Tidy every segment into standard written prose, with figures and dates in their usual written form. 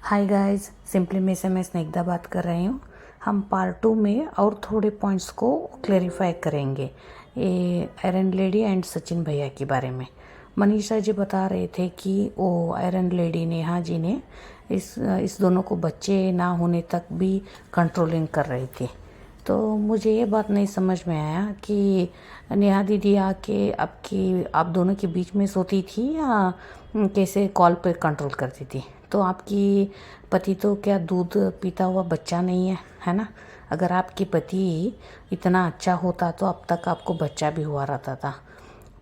Hi guys, simply में से मैं स्नेग्धा बात कर रही हूँ। हम पार्ट 2 में और थोड़े पॉइंट्स को क्लेरिफाई करेंगे ये आयरन लेडी एंड सचिन भैया के बारे में। मनीषा जी बता रहे थे कि वो आयरन लेडी नेहा जी ने इस दोनों को बच्चे ना होने तक भी कंट्रोलिंग कर रही थी। तो मुझे ये बात नहीं समझ में आया कि नेहा दीदी आके आप दोनों के बीच में सोती थी या कैसे कॉल पे कंट्रोल करती थी। तो आपकी पति तो क्या दूध पीता हुआ बच्चा नहीं है, है ना। अगर आपकी पति इतना अच्छा होता तो अब तक आपको बच्चा भी हुआ रहता था।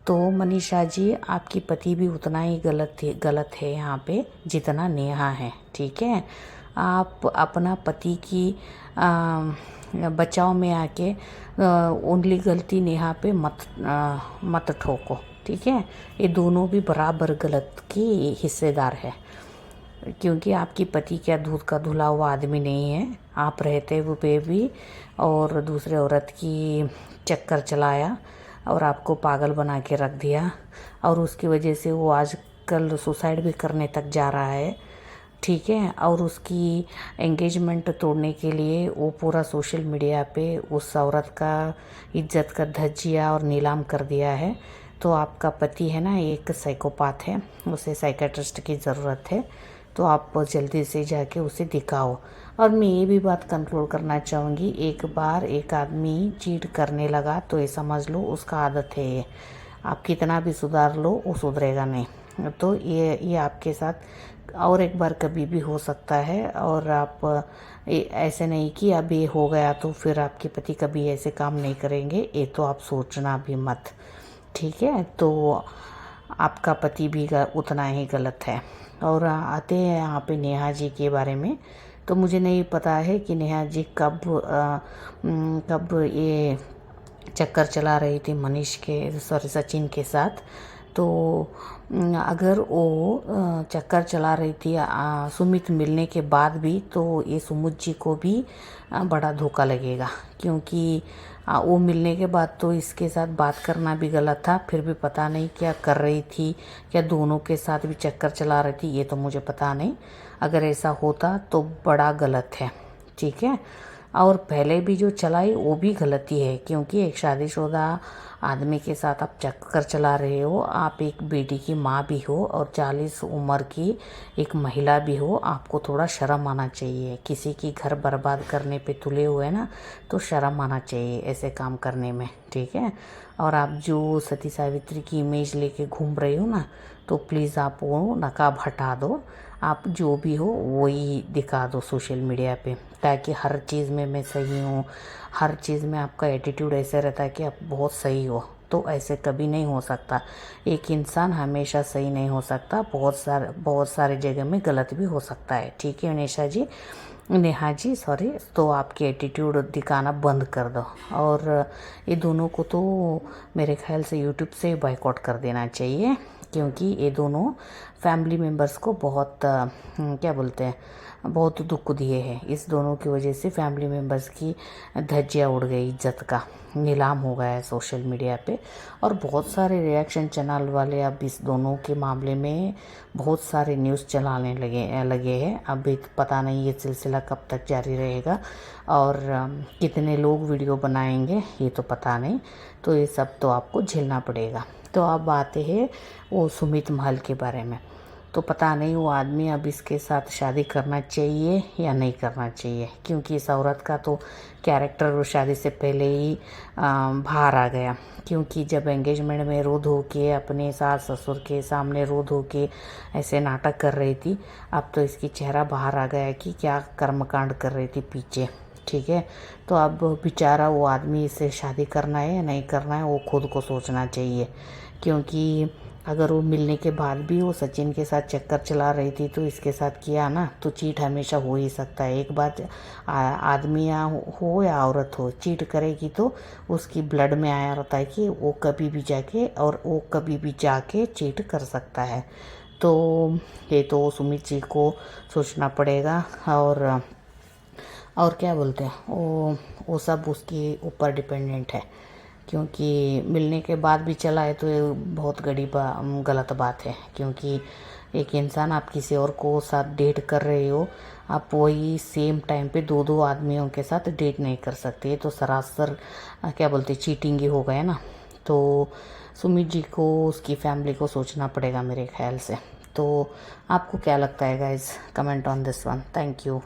तो मनीषा जी, आपकी पति भी उतना ही गलत है यहाँ पे जितना नेहा है, ठीक है। आप अपना पति की बचाव में आके ओनली गलती नेहा पे मत ठोको, ठीक है। ये दोनों भी बराबर गलत की हिस्सेदार है, क्योंकि आपकी पति क्या दूध का धुला हुआ आदमी नहीं है। आप रहते हुए भी और दूसरे औरत की चक्कर चलाया और आपको पागल बना के रख दिया, और उसकी वजह से वो आजकल सुसाइड भी करने तक जा रहा है, ठीक है। और उसकी एंगेजमेंट तोड़ने के लिए वो पूरा सोशल मीडिया पे उस औरत का इज्जत का धज्जिया और नीलाम कर दिया है। तो आपका पति है ना, एक साइकोपाथ है, उसे साइकेट्रिस्ट की ज़रूरत है। तो आप जल्दी से जाके उसे दिखाओ। और मैं ये भी बात कंक्लूड करना चाहूँगी, एक बार एक आदमी चीट करने लगा तो ये समझ लो उसका आदत है ये। आप कितना भी सुधार लो वो सुधरेगा नहीं। तो ये आपके साथ और एक बार कभी भी हो सकता है। और आप ऐसे नहीं कि अब ये हो गया तो फिर आपके पति कभी ऐसे काम नहीं करेंगे, ये तो आप सोचना भी मत, ठीक है। तो आपका पति भी उतना ही गलत है। और आते हैं यहाँ पे नेहा जी के बारे में। तो मुझे नहीं पता है कि नेहा जी कब ये चक्कर चला रही थी सचिन के साथ। तो अगर वो चक्कर चला रही थी सुमित मिलने के बाद भी, तो ये सुमित जी को भी बड़ा धोखा लगेगा, क्योंकि वो मिलने के बाद तो इसके साथ बात करना भी गलत था। फिर भी पता नहीं क्या कर रही थी, क्या दोनों के साथ भी चक्कर चला रही थी, ये तो मुझे पता नहीं। अगर ऐसा होता तो बड़ा गलत है, ठीक है। और पहले भी जो चलाई वो भी गलती है, क्योंकि एक शादीशुदा आदमी के साथ आप चक्कर चला रहे हो। आप एक बेटी की माँ भी हो और 40 उम्र की एक महिला भी हो। आपको थोड़ा शर्म आना चाहिए। किसी की घर बर्बाद करने पे तुले हुए ना, तो शर्म आना चाहिए ऐसे काम करने में, ठीक है। और आप जो सती सावित्री की इमेज लेके घूम रहे हो ना, तो प्लीज़ आप वो नकाब हटा दो। आप जो भी हो वही दिखा दो सोशल मीडिया पे, ताकि हर चीज़ में मैं सही हूँ, हर चीज़ में आपका एटीट्यूड ऐसे रहता है कि आप बहुत सही हो। तो ऐसे कभी नहीं हो सकता। एक इंसान हमेशा सही नहीं हो सकता, बहुत सारे जगह में गलत भी हो सकता है, ठीक है नेहा जी सॉरी। तो आपकी एटीट्यूड दिखाना बंद कर दो। और ये दोनों को तो मेरे ख्याल से यूट्यूब से बॉयकॉट कर देना चाहिए, क्योंकि ये दोनों फैमिली मेम्बर्स को बहुत क्या बोलते हैं, बहुत दुख दिए हैं। इस दोनों की वजह से फैमिली मेम्बर्स की धज्जियाँ उड़ गई, इज्जत का नीलाम हो गया है सोशल मीडिया पे। और बहुत सारे रिएक्शन चैनल वाले अब इस दोनों के मामले में बहुत सारे न्यूज़ चलाने लगे हैं। अभी पता नहीं ये सिलसिला कब तक जारी रहेगा और कितने लोग वीडियो बनाएंगे, ये तो पता नहीं। तो ये सब तो आपको झेलना पड़ेगा। तो अब आते हैं वो सुमित महल के बारे में। तो पता नहीं वो आदमी अब इसके साथ शादी करना चाहिए या नहीं करना चाहिए, क्योंकि इस औरत का तो कैरेक्टर वो शादी से पहले ही बाहर आ गया। क्योंकि जब एंगेजमेंट में रो धो के अपने सास ससुर के सामने रो धो के ऐसे नाटक कर रही थी, अब तो इसकी चेहरा बाहर आ गया कि क्या कर्मकांड कर रही थी पीछे, ठीक है। तो अब बेचारा वो आदमी इससे शादी करना है या नहीं करना है वो खुद को सोचना चाहिए। क्योंकि अगर वो मिलने के बाद भी वो सचिन के साथ चक्कर चला रही थी तो इसके साथ किया ना, तो चीट हमेशा हो ही सकता है। एक बात आदमी हो या औरत हो, चीट करेगी तो उसकी ब्लड में आया रहता है कि वो कभी भी जाके चीट कर सकता है। तो ये तो सुमित जी को सोचना पड़ेगा। और क्या बोलते हैं, वो सब उसके ऊपर डिपेंडेंट है। क्योंकि मिलने के बाद भी चला है तो ये बहुत गलत बात है। क्योंकि एक इंसान आप किसी और को साथ डेट कर रहे हो, आप वही सेम टाइम पे दो दो आदमियों के साथ डेट नहीं कर सकते। ये तो सरासर क्या बोलते चीटिंग ही हो गया ना। तो सुमित जी को उसकी फैमिली को सोचना पड़ेगा मेरे ख्याल से। तो आपको क्या लगता है guys, comment on this one. Thank you.